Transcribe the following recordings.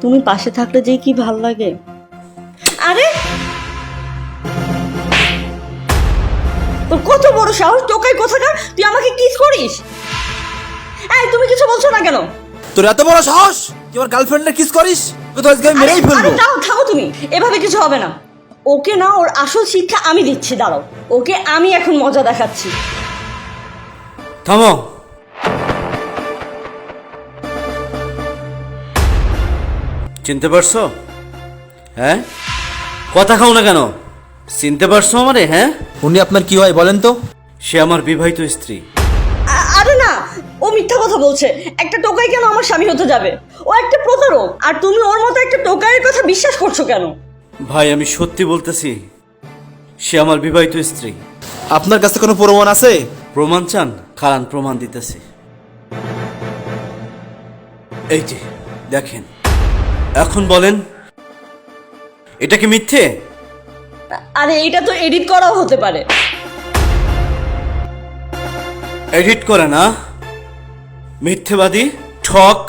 তুমি পাশে থাকলে যে কি ভাল লাগে। আরে তোর কত বড় সাহস, টোকাই কোথাকার, তুই আমাকে কিস করিস? এই তুমি কিছু বলছো না কেন? তোর এত বড় সাহস তুই আমার গার্লফ্রেন্ডের কিস করিস? তো আজকে আমি মেরেই ফেলবো। আরে থামো তুমি, এভাবে কিছু হবে না। ওকে না, ওর আসল শিক্ষা আমি দিচ্ছি, দাঁড়াও। ওকে আমি এখন মজা দেখাচ্ছি। থামো। চিনতে পারছো? হ্যাঁ, কথা খাও না কেন? চিনতে পারছো আমারে? হ্যাঁ, উনি আপনার কি হয় বলেন তো? সে আমার বিবাহিত স্ত্রী। আরে না, ও মিথ্যা কথা বলছে। একটা টোকাই কেন আমার স্বামী হতে যাবে? ও একটা প্রতারক। আর তুমি ওর মতো একটা টোকাইয়ের কথা বিশ্বাস করছো কেন? ভাই, আমি সত্যি বলতেছি, সে আমার বিবাহিত স্ত্রী। আপনার কাছে কোনো প্রমাণ আছে? প্রমাণ চান? খারান, প্রমাণ দিতেছি। এই যে দেখেন, এখন বলেন, এটা কি মিথ্যে? আরে এটা তো এডিট করাও হতে পারে। এডিট করে না? মিথ্যেবাদী, ঠক,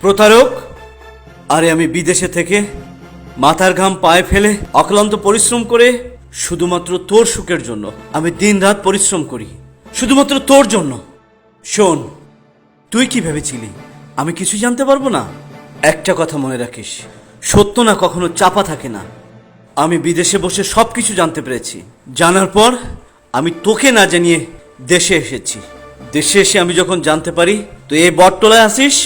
প্রতারক। আরে আমি বিদেশে থেকে মাথার ঘাম পায়ে ফেলে অক্লান্ত পরিশ্রম করে শুধুমাত্র তোর সুখের জন্য আমি দিন রাত পরিশ্রম করি, শুধুমাত্র তোর জন্য। শোন, তুই কি ভেবেছিলি আমি কিছু জানতে পারবো না? একটা কথা মনে রাখিস, সত্য না কখনো চাপা থাকে না। আমি বিদেশে বসে সবকিছু জানতে পেরেছি। জানার পর আমি তোকে না জানিয়ে দেশে এসেছি। দেশে এসে আমি যখন জানতে পারি তুই এই বটতলায় আসিস,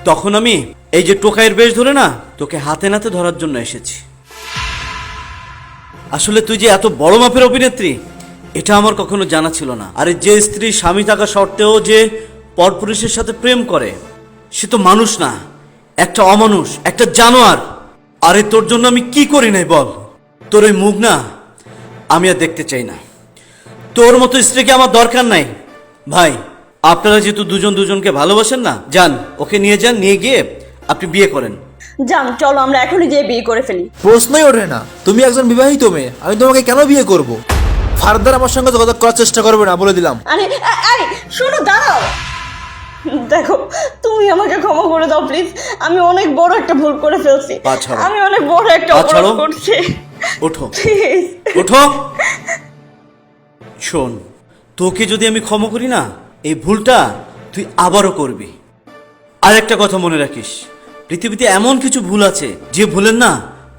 তখন আমি এই যে টোকাইয়ের বেশ ধরে না তোকে হাতে নাতে ধরার জন্য এসেছি। আসলে তুই যে এত বড় মাপের অভিনেত্রী এটা আমার কখনো জানা ছিল না। আরে যে স্ত্রী স্বামী থাকা সত্ত্বেও যে পরপুরুষের সাথে প্রেম করে সে তো মানুষ না, একটা অমানুষ, একটা জানোয়ার। আরে তোর জন্য আমি কি করি নাই বল? তোর ওই মুখ না আমি আর দেখতে চাই না। তোর মতো স্ত্রীকে আমার দরকার নাই। ভাই, আপনারা যেহেতু দুজন দুজনকে ভালোবাসেন না, যান ওকে নিয়ে যান, নিয়ে গিয়ে আপনি বিয়ে করেন। যান, চলো আমরা এখনই যেয়ে বিয়ে করে ফেলি। প্রশ্নই ওঠে না, তুমি একজন বিবাহিত মেয়ে, আমি তোমাকে কেন বিয়ে করব? ফার্দার আমার সঙ্গে যোগাযোগ করার চেষ্টা করবে না, বলে দিলাম। আরে আরে শোনো, দাঁড়াও। দেখো, তুমি আমাকে ক্ষমা করে দাও প্লিজ। আমি অনেক বড় একটা ভুল করে ফেলছি। পা ছাড়ো। আমি অনেক বড় একটা পা অপরাধ ছাড়ো। করছি। ওঠো, প্লিজ ওঠো। শোন, তোকে যদি আমি ক্ষমা করি না, এই ভুলটা তুই আবারও করবি। আর একটা কথা মনে রাখিস, পৃথিবীতে এমন কিছু ভুল আছে যে ভুলের না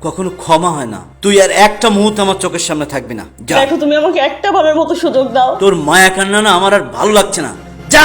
কখনো ক্ষমা হয় না। তুই আর একটা মুহূর্ত আমার চোখের সামনে থাকবি না। যা। দেখো, তুমি আমাকে একটা বারের মতো সুযোগ দাও। তোর মায়া কান্না না আমার আর ভালো লাগছে না। যা।